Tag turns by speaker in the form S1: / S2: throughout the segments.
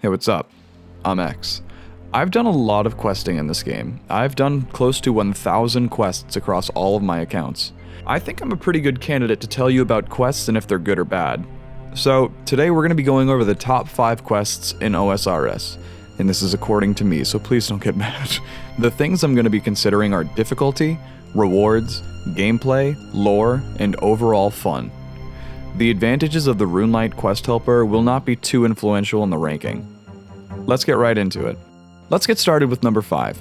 S1: Hey, what's up? I'm X. I've done a lot of questing in this game. I've done close to 1,000 quests across all of my accounts. I think I'm a pretty good candidate to tell you about quests and if they're good or bad. So, today we're going to be going over the top 5 quests in OSRS. And this is according to me, so please don't get mad. The things I'm going to be considering are difficulty, rewards, gameplay, lore, and overall fun. The advantages of the Runelight quest helper will not be too influential in the ranking. Let's get right into it. Let's get started with number 5.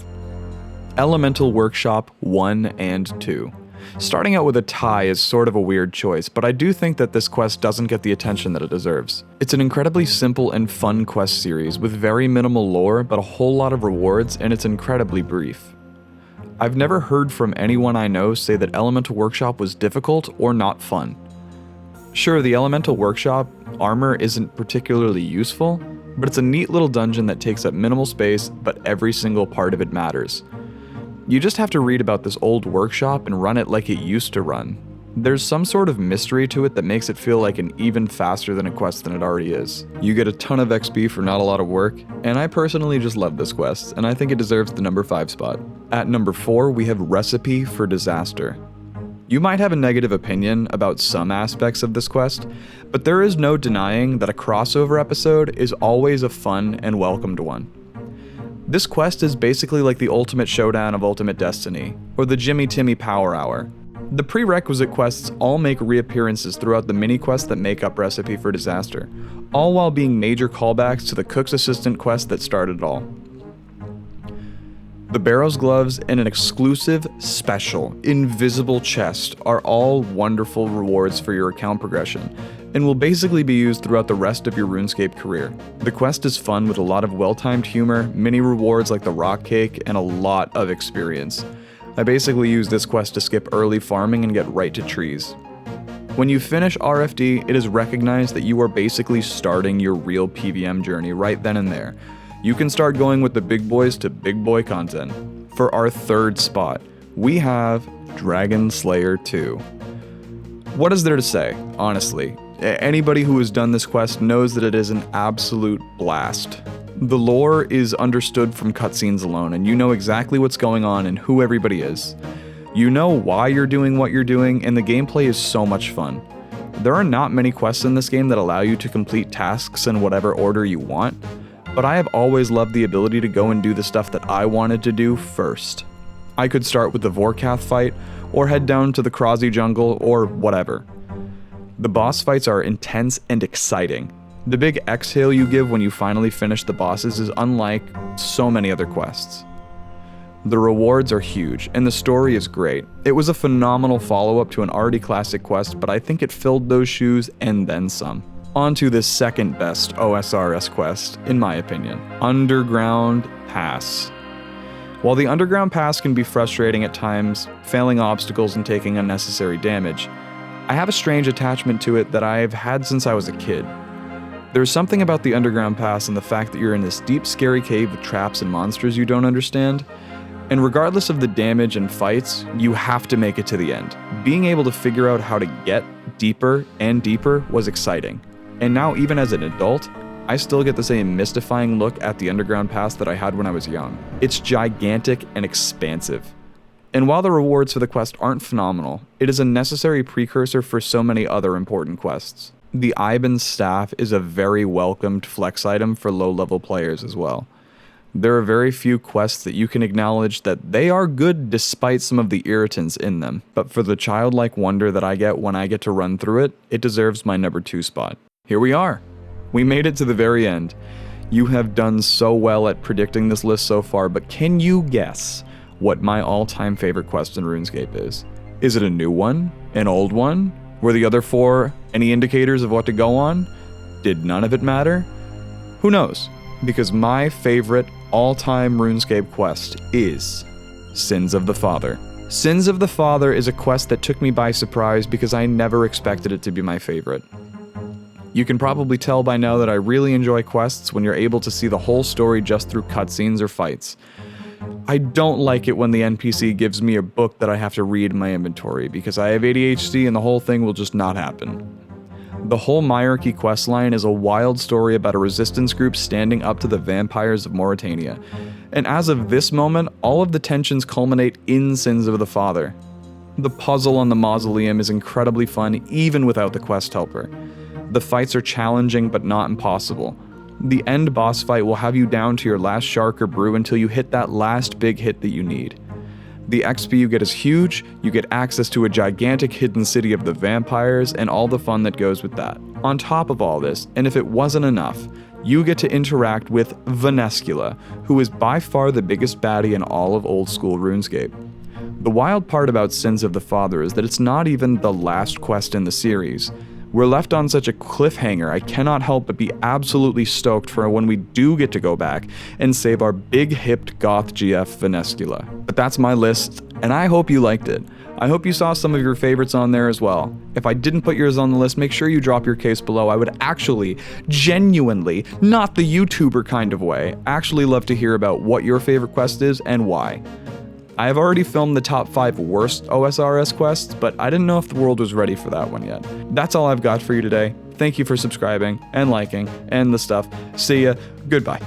S1: Elemental Workshop 1 and 2. Starting out with a tie is sort of a weird choice, but I do think that this quest doesn't get the attention that it deserves. It's an incredibly simple and fun quest series with very minimal lore, but a whole lot of rewards, and it's incredibly brief. I've never heard from anyone I know say that Elemental Workshop was difficult or not fun. Sure, the Elemental Workshop armor isn't particularly useful, but it's a neat little dungeon that takes up minimal space, but every single part of it matters. You just have to read about this old workshop and run it like it used to run. There's some sort of mystery to it that makes it feel like an even faster than a quest than it already is. You get a ton of XP for not a lot of work, and I personally just love this quest, and I think it deserves the number 5 spot. At number 4, we have Recipe for Disaster. You might have a negative opinion about some aspects of this quest, but there is no denying that a crossover episode is always a fun and welcomed one. This quest is basically like the ultimate showdown of Ultimate Destiny, or the Jimmy Timmy Power Hour. The prerequisite quests all make reappearances throughout the mini-quests that make up Recipe for Disaster, all while being major callbacks to the Cook's Assistant quest that started it all. The Barrow's Gloves and an exclusive, special, invisible chest are all wonderful rewards for your account progression, and will basically be used throughout the rest of your RuneScape career. The quest is fun with a lot of well-timed humor, mini rewards like the rock cake, and a lot of experience. I basically use this quest to skip early farming and get right to trees. When you finish RFD, it is recognized that you are basically starting your real PVM journey right then and there. You can start going with the big boys to big boy content. For our 3rd spot, we have Dragon Slayer 2. What is there to say, honestly? Anybody who has done this quest knows that it is an absolute blast. The lore is understood from cutscenes alone, and you know exactly what's going on and who everybody is. You know why you're doing what you're doing, and the gameplay is so much fun. There are not many quests in this game that allow you to complete tasks in whatever order you want, but I have always loved the ability to go and do the stuff that I wanted to do first. I could start with the Vorkath fight, or head down to the Krazi jungle, or whatever. The boss fights are intense and exciting. The big exhale you give when you finally finish the bosses is unlike so many other quests. The rewards are huge, and the story is great. It was a phenomenal follow-up to an already classic quest, but I think it filled those shoes and then some. On to the second best OSRS quest, in my opinion, Underground Pass. While the Underground Pass can be frustrating at times, failing obstacles and taking unnecessary damage, I have a strange attachment to it that I've had since I was a kid. There's something about the Underground Pass and the fact that you're in this deep, scary cave with traps and monsters you don't understand, and regardless of the damage and fights, you have to make it to the end. Being able to figure out how to get deeper and deeper was exciting. And now, even as an adult, I still get the same mystifying look at the Underground Pass that I had when I was young. It's gigantic and expansive. And while the rewards for the quest aren't phenomenal, it is a necessary precursor for so many other important quests. The Iban's staff is a very welcomed flex item for low-level players as well. There are very few quests that you can acknowledge that they are good despite some of the irritants in them, but for the childlike wonder that I get when I get to run through it, it deserves my number 2 spot. Here we are. We made it to the very end. You have done so well at predicting this list so far, but can you guess what my all-time favorite quest in RuneScape is? Is it a new one? An old one? Were the other 4 any indicators of what to go on? Did none of it matter? Who knows? Because my favorite all-time RuneScape quest is Sins of the Father. Sins of the Father is a quest that took me by surprise because I never expected it to be my favorite. You can probably tell by now that I really enjoy quests when you're able to see the whole story just through cutscenes or fights. I don't like it when the NPC gives me a book that I have to read in my inventory because I have ADHD and the whole thing will just not happen. The whole Myarchy questline is a wild story about a resistance group standing up to the vampires of Mauritania. And as of this moment, all of the tensions culminate in Sins of the Father. The puzzle on the mausoleum is incredibly fun even without the quest helper. The fights are challenging but not impossible. The end boss fight will have you down to your last shark or brew until you hit that last big hit that you need. The XP you get is huge, you get access to a gigantic hidden city of the vampires, and all the fun that goes with that. On top of all this, and if it wasn't enough, you get to interact with Venescula, who is by far the biggest baddie in all of old school RuneScape. The wild part about Sins of the Father is that it's not even the last quest in the series. We're left on such a cliffhanger, I cannot help but be absolutely stoked for when we do get to go back and save our big-hipped goth GF Venescula. But that's my list, and I hope you liked it. I hope you saw some of your favorites on there as well. If I didn't put yours on the list, make sure you drop your case below. I would actually, genuinely, not the YouTuber kind of way, actually love to hear about what your favorite quest is and why. I have already filmed the top 5 worst OSRS quests, but I didn't know if the world was ready for that one yet. That's all I've got for you today. Thank you for subscribing and liking and the stuff. See ya. Goodbye.